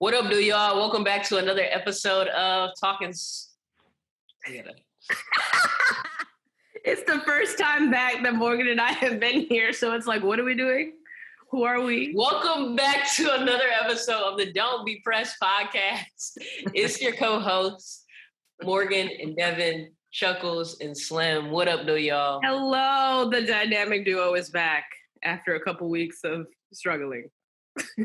What up, do y'all? Welcome back to another episode of It's the first time back that Morgan and I have been here, so it's like, what are we doing? Who are we? Welcome back to another episode of the Don't Be Pressed podcast. It's your co-hosts, Morgan and Devin, Chuckles and Slim. What up, do y'all? Hello, the dynamic duo is back after a couple weeks of struggling.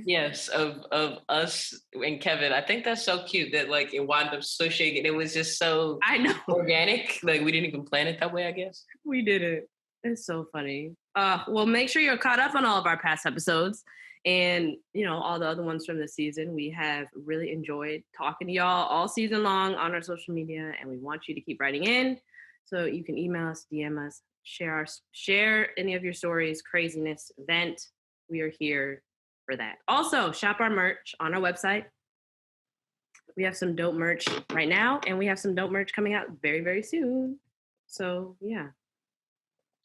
Yes, of us and Kevin. I think that's so cute that like it wound up so shaken. It was just so organic. Like we didn't even plan it that way, I guess. We did it. It's so funny. Well, make sure you're caught up on all of our past episodes and, you know, all the other ones from this season. We have really enjoyed talking to y'all all season long on our social media, and we want you to keep writing in. So you can email us, DM us, share any of your stories, craziness, vent. We are here for that. Also, shop our merch on our website. We have some dope merch right now, and we have some dope merch coming out very, very soon. So, yeah.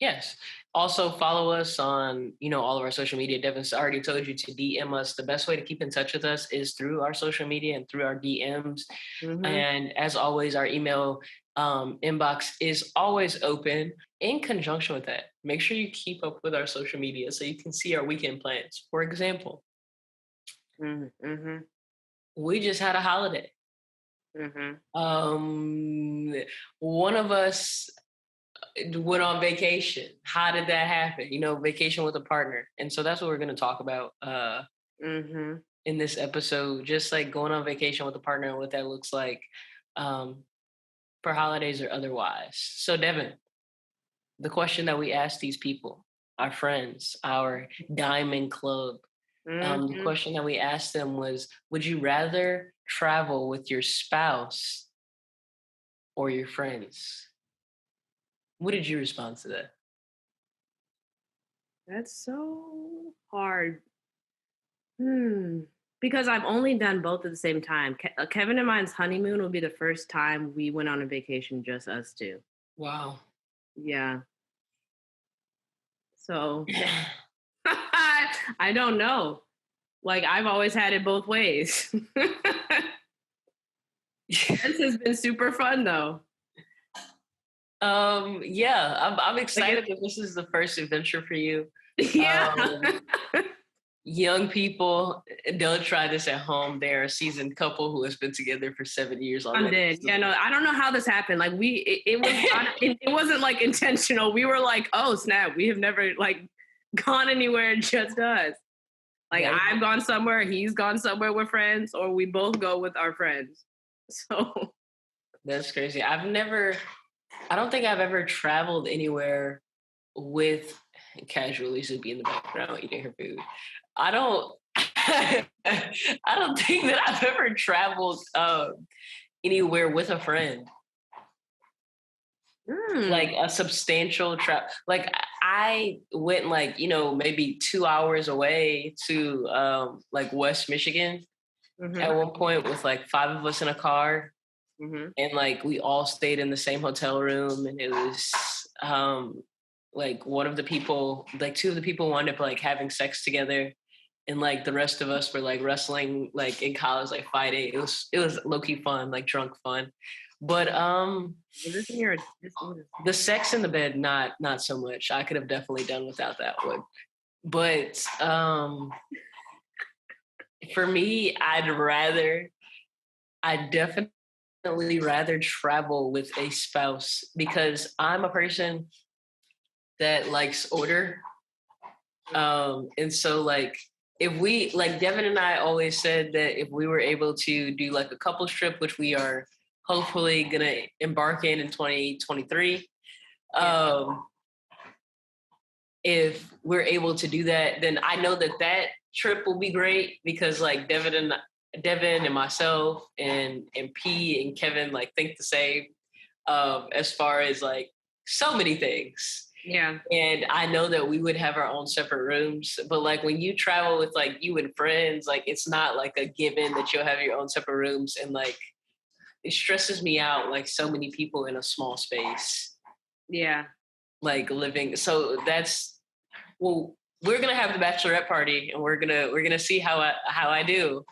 Yes. Also, follow us on, all of our social media. Devin's already told you to DM us. The best way to keep in touch with us is through our social media and through our DMs. Mm-hmm. And as always, our email inbox is always open. In conjunction with that, make sure you keep up with our social media so you can see our weekend plans. For example, we just had a holiday. One of us went on vacation. How did that happen? Vacation with a partner. And so that's what we're going to talk about in this episode, just like going on vacation with a partner and what that looks like for holidays or otherwise. So Devin, the question that we asked these people, our friends, our Diamond Club, the question that we asked them was, would you rather travel with your spouse or your friends? What did you respond to that? That's so hard. Because I've only done both at the same time. Kevin and mine's honeymoon will be the first time we went on a vacation, just us two. Wow. Yeah. So I don't know. Like, I've always had it both ways. This has been super fun, though. Yeah, I'm excited that this is the first adventure for you. Yeah. Young people, don't try this at home. They're a seasoned couple who has been together for 7 years already. I'm dead. Yeah, no, I don't know how this happened. Like it wasn't like intentional. We were like, oh snap, we have never like gone anywhere just us. Like I've gone somewhere, he's gone somewhere with friends, or we both go with our friends. So that's crazy. I don't think I've ever traveled anywhere with casually Zuby in the background eating her food. I don't think that I've ever traveled anywhere with a friend. Like a substantial trip. Like I went maybe 2 hours away to like West Michigan at one point with like 5 of us in a car. And like we all stayed in the same hotel room, and it was like one of the people, like 2 of the people wound up like having sex together, and like the rest of us were like wrestling, like in college, like fighting. It was low-key fun, like drunk fun. But the sex in the bed, not so much. I could have definitely done without that one. But for me, I'd definitely rather travel with a spouse, because I'm a person that likes order. And so like if we, like Devin and I always said that if we were able to do like a couples trip, which we are hopefully gonna embark in 2023, if we're able to do that, then I know that trip will be great, because like Devin and myself and P and Kevin like think the same as far as like so many things. Yeah. And I know that we would have our own separate rooms, but like when you travel with like you and friends, like it's not like a given that you'll have your own separate rooms, and like it stresses me out, like so many people in a small space. Yeah. Like living. So we're gonna have the bachelorette party, and we're gonna see how I do.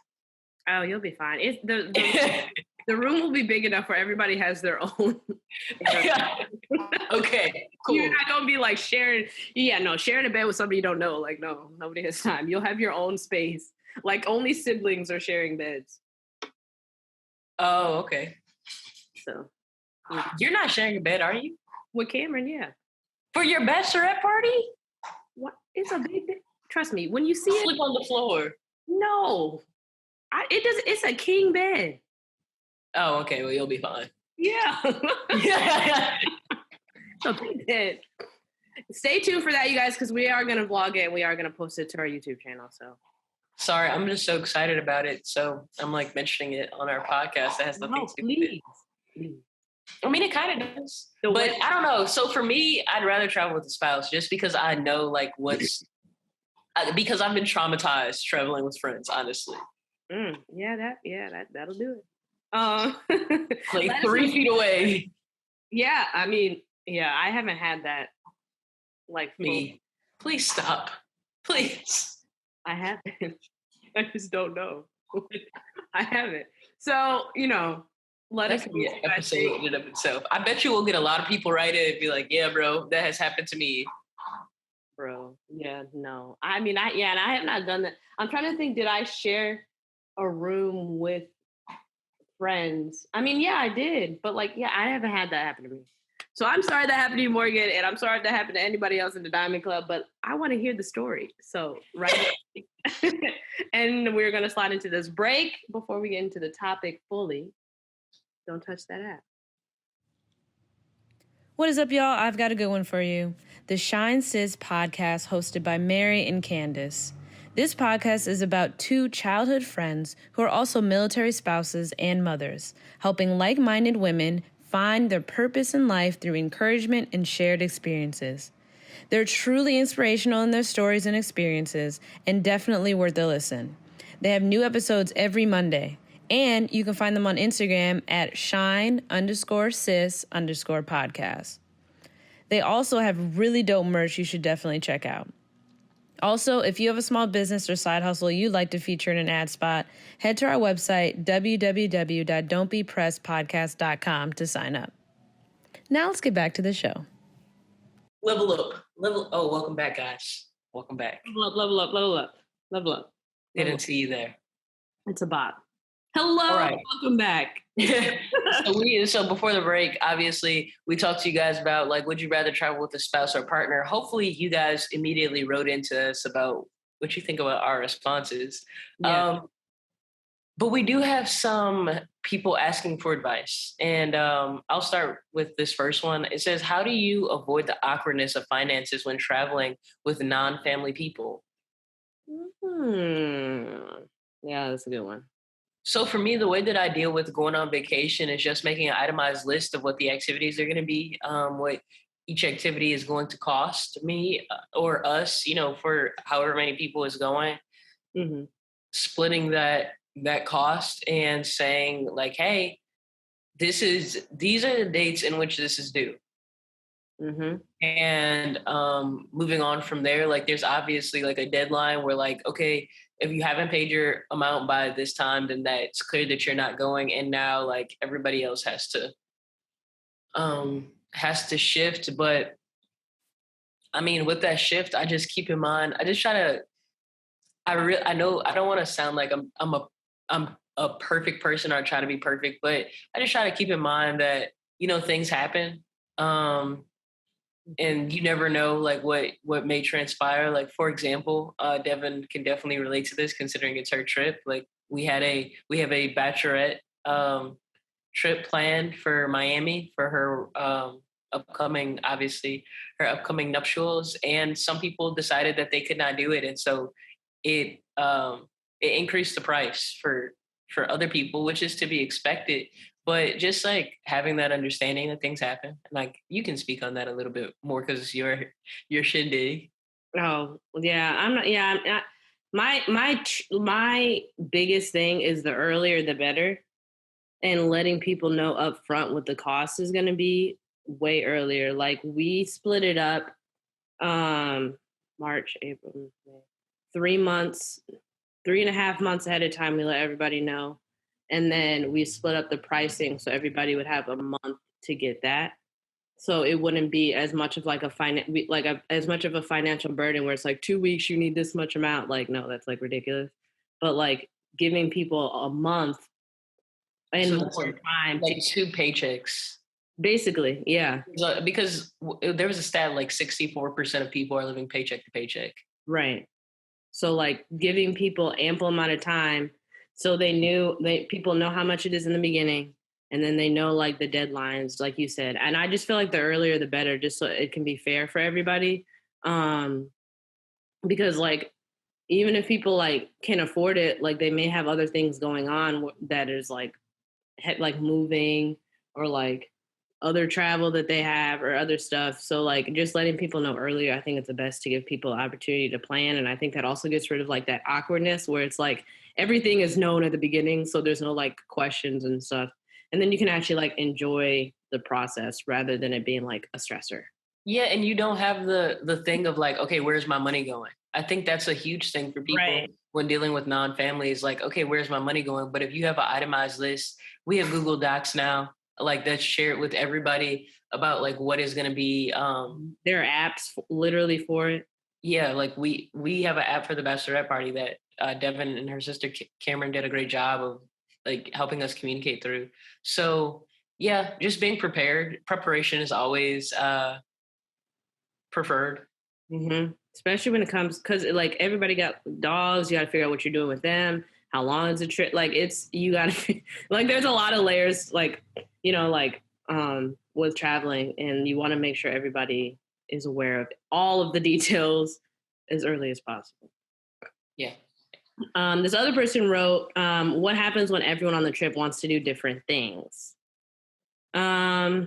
Oh, you'll be fine. It's the room will be big enough where everybody has their own. Okay, cool. You're not gonna be like sharing. Yeah, no, sharing a bed with somebody you don't know. Like, no, nobody has time. You'll have your own space. Like, only siblings are sharing beds. Oh, okay. So, you're not sharing a bed, are you? With Cameron, yeah. For your bachelorette party? What? It's a big bed. Trust me, when you see it, sleep on the floor. No, it does. It's a king bed. Oh, okay. Well, you'll be fine. Yeah. A big bed. Stay tuned for that, you guys, because we are going to vlog it and we are going to post it to our YouTube channel. So, sorry, I'm just so excited about it. So I'm like mentioning it on our podcast. That has nothing to do with it. Please. I mean, it kind of does, but I don't know. So for me, I'd rather travel with a spouse just because I know like because I've been traumatized traveling with friends, honestly. That'll do it. Like 3 feet away. Yeah, I mean, yeah, I haven't had that. Like me. Please stop. Please. I haven't. I just don't know. I haven't. So, let us be an episode in and of itself. I bet you will get a lot of people right in and be like, yeah, bro, that has happened to me. Bro, yeah, no. I mean, I have not done that. I'm trying to think, did I share a room with friends? I mean, yeah, I did. But like, yeah, I haven't had that happen to me. So I'm sorry that happened to you, Morgan, and I'm sorry if that happened to anybody else in the Diamond Club, but I want to hear the story. So, right. And we're going to slide into this break before we get into the topic fully. Don't touch that app. What is up, y'all? I've got a good one for you. The Shine Sis podcast hosted by Mary and Candace. This podcast is about two childhood friends who are also military spouses and mothers, helping like-minded women find their purpose in life through encouragement and shared experiences. They're truly inspirational in their stories and experiences and definitely worth a listen. They have new episodes every Monday, and you can find them on Instagram at shine_sis_podcast. They also have really dope merch you should definitely check out. Also, if you have a small business or side hustle you'd like to feature in an ad spot, head to our website, www.don'tbepressedpodcast.com to sign up. Now let's get back to the show. Level up. Oh, welcome back, guys. Welcome back. Level up. Didn't see you there. It's a bot. Hello, right. Welcome back. So before the break, obviously, we talked to you guys about, like, would you rather travel with a spouse or partner? Hopefully, you guys immediately wrote into us about what you think about our responses. Yeah. But we do have some people asking for advice. And I'll start with this first one. It says, how do you avoid the awkwardness of finances when traveling with non-family people? Yeah, that's a good one. So for me, the way that I deal with going on vacation is just making an itemized list of what the activities are going to be, what each activity is going to cost me or us, for however many people is going, splitting that cost and saying like, hey, these are the dates in which this is due. And moving on from there, like there's obviously like a deadline where like, okay, if you haven't paid your amount by this time, then that's clear that you're not going. And now like everybody else has to shift. But I mean, with that shift, I just keep in mind, I just try to, I know I don't want to sound like I'm a perfect person or try to be perfect, but I just try to keep in mind that, things happen. And you never know like what may transpire. Like, for example, Devin can definitely relate to this considering it's her trip. Like we have a bachelorette trip planned for Miami for her upcoming nuptials, and some people decided that they could not do it. And so it increased the price for other people, which is to be expected. But just like having that understanding that things happen, and like you can speak on that a little bit more because it's your shindig. Oh yeah, I'm not. Yeah, my biggest thing is the earlier the better, and letting people know up front what the cost is going to be way earlier. Like we split it up, March, April, May, 3 months 3.5 months ahead of time, we let everybody know. And then we split up the pricing so everybody would have a month to get that. So it wouldn't be as much of like as much of a financial burden where it's like 2 weeks, you need this much amount. Like, no, that's like ridiculous. But like giving people a month and So more time. Like 2 paychecks. Basically, yeah. Because there was a stat like 64% of people are living paycheck to paycheck. Right. So like giving people ample amount of time so people know how much it is in the beginning, and then they know like the deadlines, like you said. And I just feel like the earlier the better, just so it can be fair for everybody. Because like even if people like can afford it, like they may have other things going on that is like moving or like other travel that they have or other stuff. So like just letting people know earlier, I think it's the best to give people opportunity to plan. And I think that also gets rid of like that awkwardness where it's like everything is known at the beginning. So there's no like questions and stuff. And then you can actually like enjoy the process rather than it being like a stressor. Yeah. And you don't have the thing of like, okay, where's my money going? I think that's a huge thing for people when dealing with non-families. Like, okay, where's my money going? But if you have an itemized list, we have Google Docs now, like that's shared with everybody about like what is going to be. There are apps literally for it. Yeah, like we have an app for the bachelorette party that Devin and her sister Cameron did a great job of like helping us communicate through. So yeah, just being prepared. Preparation is always preferred. Mm-hmm. Especially when it comes, because like everybody got dogs, you got to figure out what you're doing with them. How long is the trip? Like you got to like there's a lot of layers, like with traveling, and you want to make sure everybody is aware of all of the details as early as possible. Yeah. This other person wrote, what happens when everyone on the trip wants to do different things? I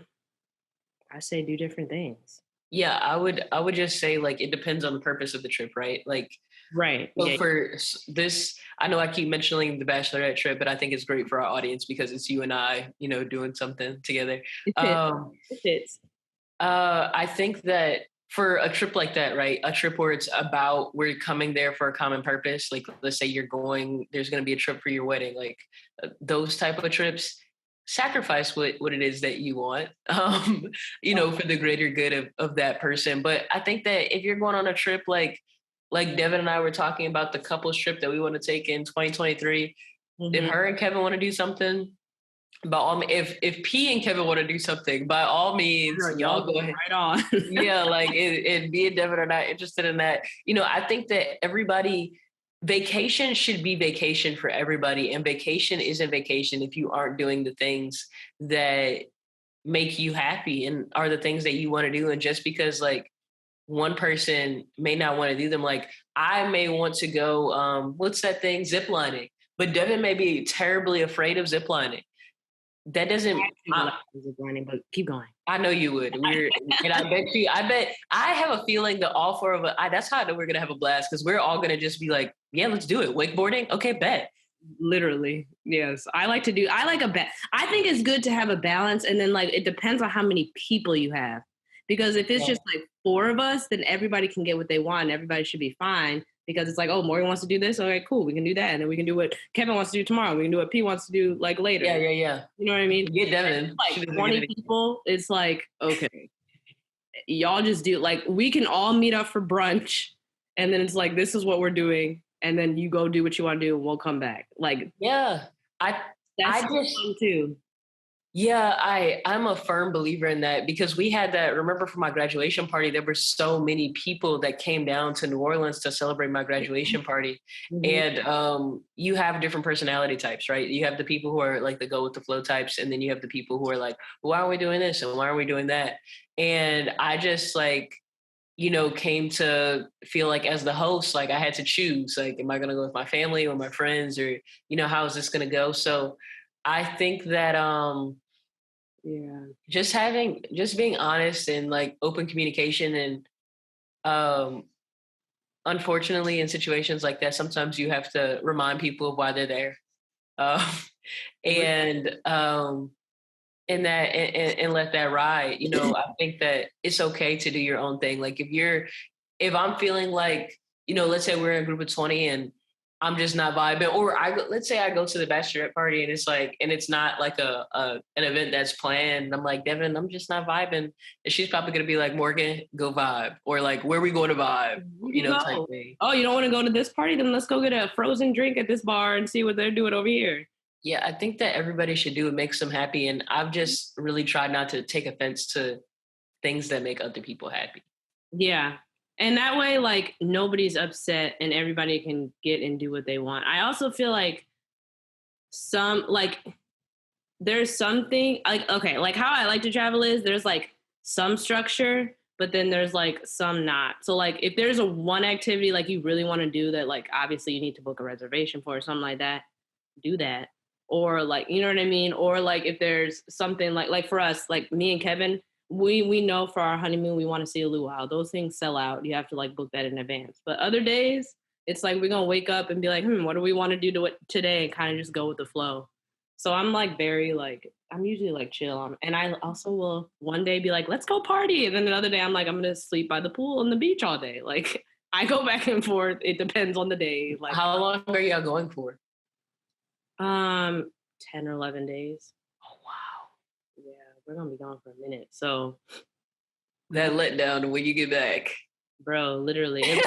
say do different things. Yeah, I would just say like it depends on the purpose of the trip, right? Like right. So yeah. For this, I know I keep mentioning the bachelorette trip, but I think it's great for our audience because it's you and I, doing something together. It fits. I think that for a trip like that, right? A trip where it's about we're coming there for a common purpose. Like let's say there's going to be a trip for your wedding, like those type of trips. Sacrifice what it is that you want, for the greater good of that person. But I think that if you're going on a trip like Devin and I were talking about the couples trip that we want to take in 2023, if her and Kevin want to do something, by all means, if P and Kevin want to do something, by all means, y'all go ahead. Right on. Yeah, like and me and Devin are not interested in that. I think that vacation should be vacation for everybody, and vacation isn't vacation if you aren't doing the things that make you happy and are the things that you want to do. And just because like one person may not want to do them, like I may want to go, what's that thing? Ziplining, but Devin may be terribly afraid of ziplining. That doesn't. Ziplining, but keep going. I know you would. And I bet I have a feeling that all four of us, that's how I know we're going to have a blast because we're all going to just be like, yeah, let's do it. Wakeboarding. Okay, bet. Literally. Yes. I like a bet. I think it's good to have a balance. And then like, it depends on how many people you have, because if it's just like 4 of us, then everybody can get what they want and everybody should be fine. Because it's like, oh, Morgan wants to do this. Okay, cool. We can do that. And then we can do what Kevin wants to do tomorrow. We can do what P wants to do like later. Yeah. You know what I mean? Yeah, Devin. Like 20 people, it's like, okay, y'all just do, like, we can all meet up for brunch. And then it's like, this is what we're doing. And then you go do what you want to do and we'll come back. Like, yeah, that's fun too. Yeah, I'm a firm believer in that because we had that, remember for my graduation party, there were so many people that came down to New Orleans to celebrate my graduation party. Mm-hmm. And you have different personality types, right? You have the people who are like the go with the flow types. And then you have the people who are like, why are we doing this? And why are we doing that? And I just like, came to feel like as the host, like I had to choose, like, am I going to go with my family or my friends or, how is this going to go? So I think that, just being honest and like open communication and unfortunately in situations like that, sometimes you have to remind people of why they're there. And let that ride. I think that it's okay to do your own thing. Like if I'm feeling like, let's say we're in a group of 20 and I'm just not vibing. Or let's say I go to the bachelorette party and it's like, and it's not like an event that's planned. I'm like, Devin, I'm just not vibing. And she's probably gonna be like, Morgan, go vibe, or like, where are we going to vibe? Type thing. Oh, you don't want to go to this party? Then let's go get a frozen drink at this bar and see what they're doing over here. Yeah, I think that everybody should do what makes them happy, and I've just really tried not to take offense to things that make other people happy. Yeah. And that way, like, nobody's upset and everybody can get and do what they want. I also feel like there's something, like, okay, like how I like to travel is there's, like, some structure, but then there's, like, some not. So, like, if there's a one activity, like, you really want to do that, like, obviously you need to book a reservation for or something like that, do that. Or, like, you know what I mean? Or, like, if there's something, like for us, like, me and Kevin, we know for our honeymoon we want to see a luau. Those things sell out. You have to like book that in advance. But other days, it's like we're gonna wake up and be like, what do we want to do today, and kind of just go with the flow. So I'm like very like I'm usually like chill on, and I also will one day be like, let's go party, and then another day I'm like I'm gonna sleep by the pool on the beach all day. Like I go back and forth. It depends on the day. Like how long are y'all going for? 10 or 11 days. We're gonna be gone for a minute. So that letdown when you get back. Bro, literally. And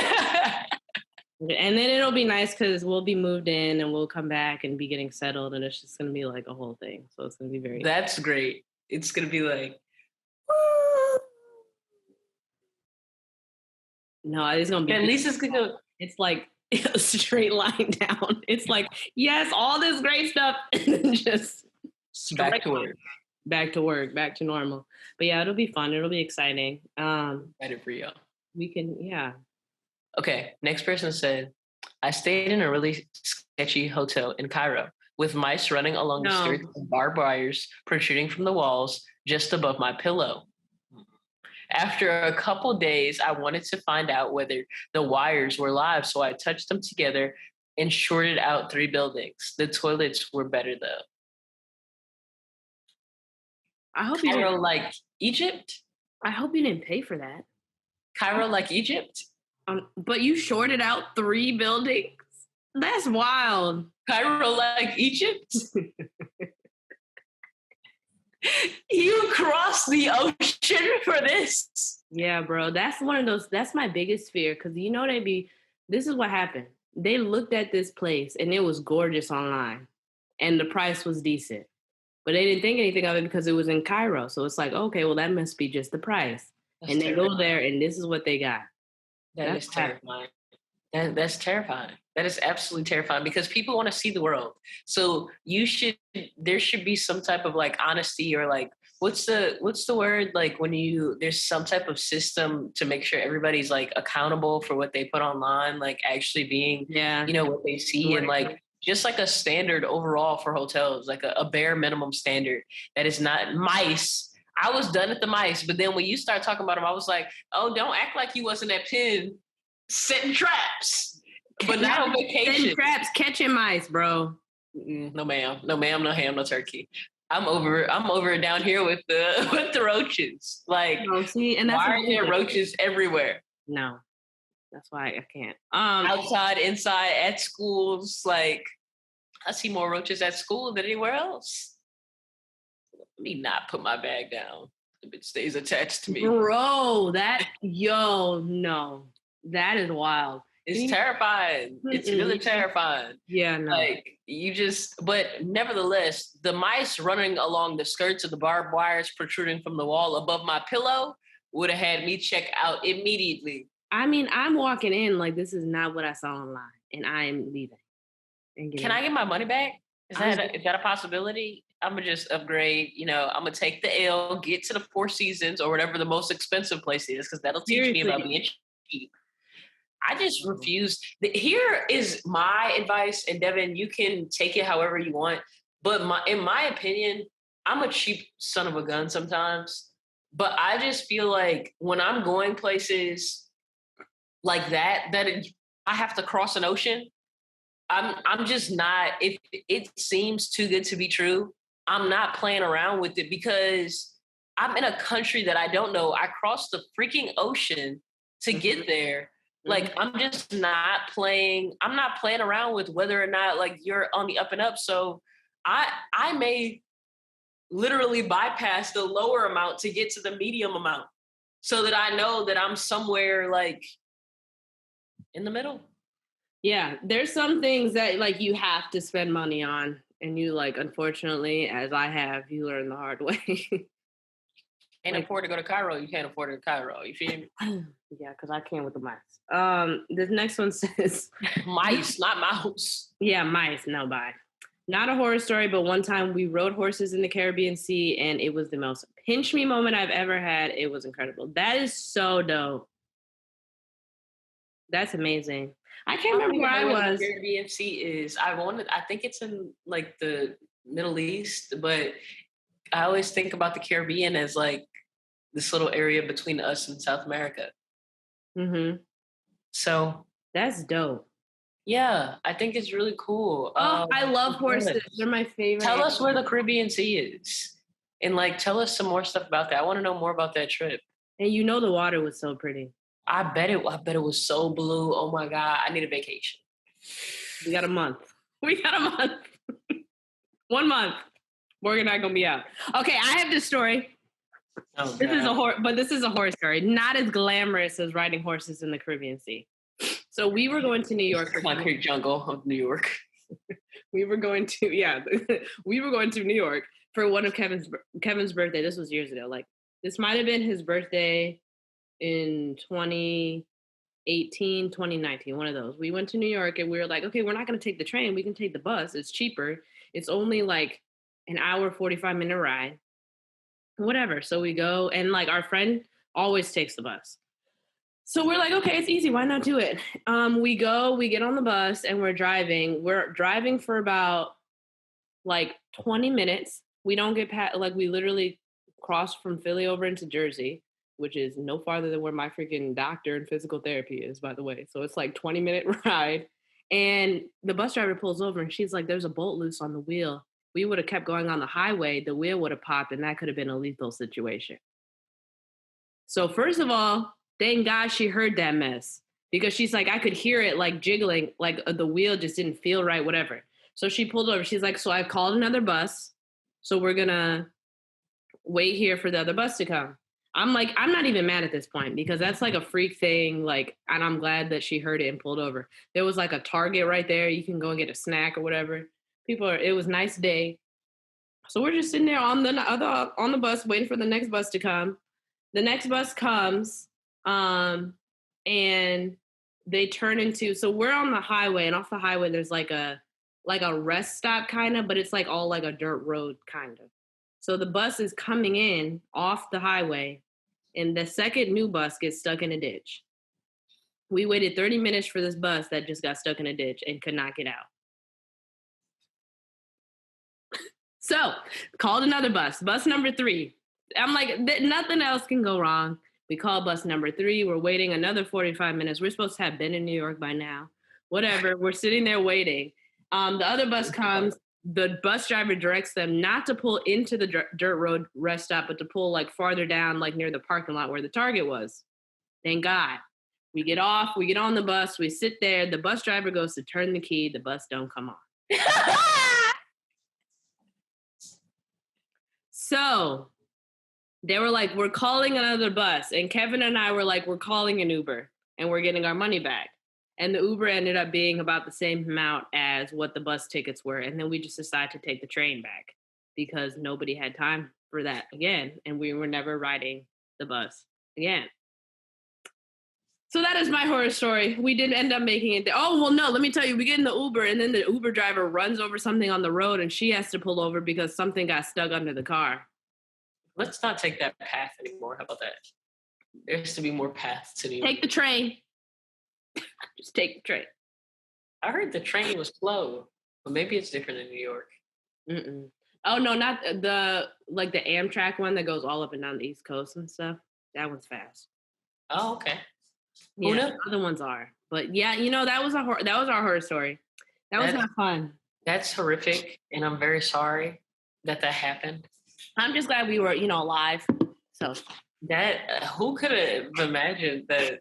then it'll be nice because we'll be moved in and we'll come back and be getting settled, and it's just gonna be like a whole thing. So it's gonna be very That's great. It's gonna be like no, it's gonna be at least it's gonna it's like a straight line down. It's like, yes, all this great stuff, and then just back to work. Back to work, back to normal. But yeah, it'll be fun. It'll be exciting. Excited for y'all. We can, yeah. Okay, next person said, I stayed in a really sketchy hotel in Cairo with mice running along the skirts and barbed wires protruding from the walls just above my pillow. After a couple days, I wanted to find out whether the wires were live, so I touched them together and shorted out 3 buildings. The toilets were better though. I hope Cairo like Egypt? I hope you didn't pay for that. Cairo like Egypt? But you shorted out 3 buildings? That's wild. Cairo like Egypt? You crossed the ocean for this? Yeah, bro. That's one of those, that's my biggest fear. Because this is what happened. They looked at this place and it was gorgeous online. And the price was decent. But they didn't think anything of it because it was in Cairo. So it's like, okay, well, that must be just the price. That's and terrifying. They go there and this is what they got. That's terrifying. That's terrifying. That is absolutely terrifying because people want to see the world. So there should be some type of like honesty or like, what's the word? Like when there's some type of system to make sure everybody's like accountable for what they put online, like actually being, what they see and like, just like a standard overall for hotels, like a bare minimum standard that is not mice. I was done at the mice, but then when you start talking about them, I was like, oh, don't act like you wasn't at Penn setting traps, but not on vacation. Setting traps, catching mice, bro. No ma'am, no ham, no turkey. I'm over it down here with the roaches. Like, and why are there roaches everywhere? No. That's why I can't. Outside, inside, at schools, like I see more roaches at school than anywhere else. Let me not put my bag down if it stays attached to me. Bro, no. That is wild. It's terrifying. It's really terrifying. Yeah, no. Like but nevertheless, the mice running along the skirts of the barbed wires protruding from the wall above my pillow would have had me check out immediately. I mean, I'm walking in like this is not what I saw online, and I am leaving. Can I get my money back? Is that a possibility? I'm gonna just upgrade. I'm gonna take the L, get to the Four Seasons or whatever the most expensive place is, because that'll teach me about being cheap. I just refuse. Here is my advice, and Devin, you can take it however you want. But in my opinion, I'm a cheap son of a gun sometimes. But I just feel like when I'm going places like that I have to cross an ocean, I'm just not, if it seems too good to be true, I'm not playing around with it because I'm in a country that I don't know. I crossed the freaking ocean to get there. Like, I'm just not playing. I'm not playing around with whether or not like you're on the up and up. So I may literally bypass the lower amount to get to the medium amount so that I know that I'm somewhere like in the middle. Yeah, there's some things that like you have to spend money on, and you like, unfortunately, as I have, you learn the hard way. Can't afford to go to Cairo. You can't afford to go to Cairo. You feel me? Yeah, because I can't with the mice. This next one says mice, not mouse. Yeah, mice. No, bye. Not a horror story, but one time we rode horses in the Caribbean Sea, and it was the most pinch me moment I've ever had. It was incredible. That is so dope. That's amazing. I can't remember where I was. The Caribbean Sea is. I think it's in like the Middle East, but I always think about the Caribbean as like this little area between us and South America. Mm-hmm. So that's dope. Yeah, I think it's really cool. Oh, I love horses. They're my favorite. Tell us where the Caribbean Sea is. And like, tell us some more stuff about that. I want to know more about that trip. And you know the water was so pretty. I bet it was so blue. Oh my God. I need a vacation. We got a month. 1 month. Morgan and I gonna be out. Okay, I have this story. Oh, this is a horse story. Not as glamorous as riding horses in the Caribbean Sea. So we were going to New York. Concrete jungle of New York. we were going to New York for one of Kevin's birthday. This was years ago. Like, this might have been his birthday in 2018, 2019, one of those. We went to New York and we were like, okay, we're not going to take the train. We can take the bus. It's cheaper. It's only like an hour, 45-minute ride. Whatever. So we go, and like our friend always takes the bus. So we're like, okay, it's easy. Why not do it? We get on the bus and we're driving. We're driving for about like 20 minutes. We don't get past, like, we literally crossed from Philly over into Jersey, which is no farther than where my freaking doctor in physical therapy is, by the way. So it's like 20-minute ride. And the bus driver pulls over and she's like, there's a bolt loose on the wheel. We would have kept going on the highway. The wheel would have popped and that could have been a lethal situation. So first of all, thank God she heard that mess, because she's like, I could hear it like jiggling, like the wheel just didn't feel right, whatever. So she pulled over. She's like, so I've called another bus. So we're going to wait here for the other bus to come. I'm like, I'm not even mad at this point, because that's like a freak thing. Like, and I'm glad that she heard it and pulled over. There was like a Target right there. You can go and get a snack or whatever. It was a nice day. So we're just sitting there on the bus waiting for the next bus to come. The next bus comes. And they turn into, so we're on the highway, and off the highway there's like a rest stop kind of, but it's like all like a dirt road kind of. So the bus is coming in off the highway, and the second new bus gets stuck in a ditch. We waited 30 minutes for this bus that just got stuck in a ditch and could not get out. So called another bus number 3. I'm like, nothing else can go wrong. We call bus number 3. We're waiting another 45 minutes. We're supposed to have been in New York by now. Whatever. We're sitting there waiting. The other bus comes. The bus driver directs them not to pull into the dirt road rest stop, but to pull like farther down, like near the parking lot where the Target was. Thank God. We get off. We get on the bus. We sit there. The bus driver goes to turn the key. The bus don't come on. So they were like, we're calling another bus. And Kevin and I were like, we're calling an Uber and we're getting our money back. And the Uber ended up being about the same amount as what the bus tickets were. And then we just decided to take the train back because nobody had time for that again. And we were never riding the bus again. So that is my horror story. We didn't end up making it there. Oh, well, no, let me tell you, we get in the Uber and then the Uber driver runs over something on the road and she has to pull over because something got stuck under the car. Let's not take that path anymore. How about that? There has to be more paths to New York. Take the train. Just take the train. I heard the train was slow, but maybe it's different in New York. Mm-mm. Oh, no, not the Amtrak one that goes all up and down the East Coast and stuff. That one's fast. Oh, okay. Yeah, other ones are. But yeah, that was our horror story. That was not fun. That's horrific, and I'm very sorry that happened. I'm just glad we were, alive. So that who could have imagined that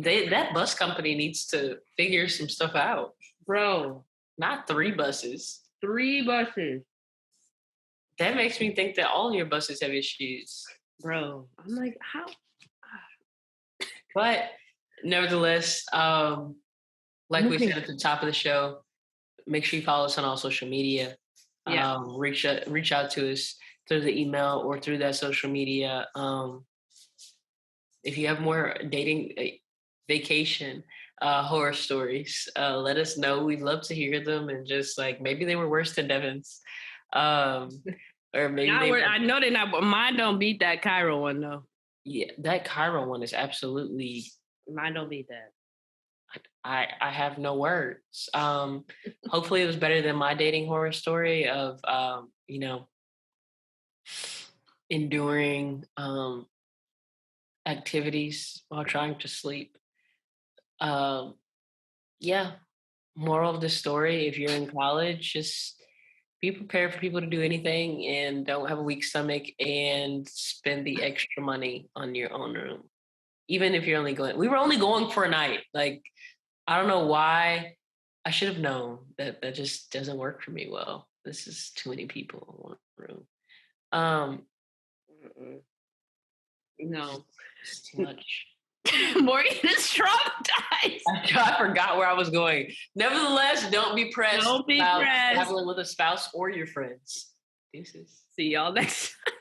that bus company needs to figure some stuff out. Bro. Not 3 buses. 3 buses. That makes me think that all your buses have issues. Bro, I'm like, how? But nevertheless, like we said at the top of the show, make sure you follow us on all social media. Yeah. Reach out to us through the email or through that social media. If you have more dating vacation horror stories, let us know. We'd love to hear them, and just like maybe they were worse than Devin's. Or maybe I know they're not, but mine don't beat that Cairo one though. Yeah, that Cairo one is absolutely. Mine don't beat that. I have no words. Hopefully it was better than my dating horror story of enduring activities while trying to sleep. Yeah. Moral of the story: if you're in college, just be prepared for people to do anything, and don't have a weak stomach, and spend the extra money on your own room. Even if you're we were only going for a night. Like, I don't know why. I should have known that just doesn't work for me well. This is too many people in one room. No. It's too much. Morgan is traumatized. I forgot where I was going. Nevertheless, don't be pressed. Don't be pressed. Traveling with a spouse or your friends. Deuces. See y'all next time.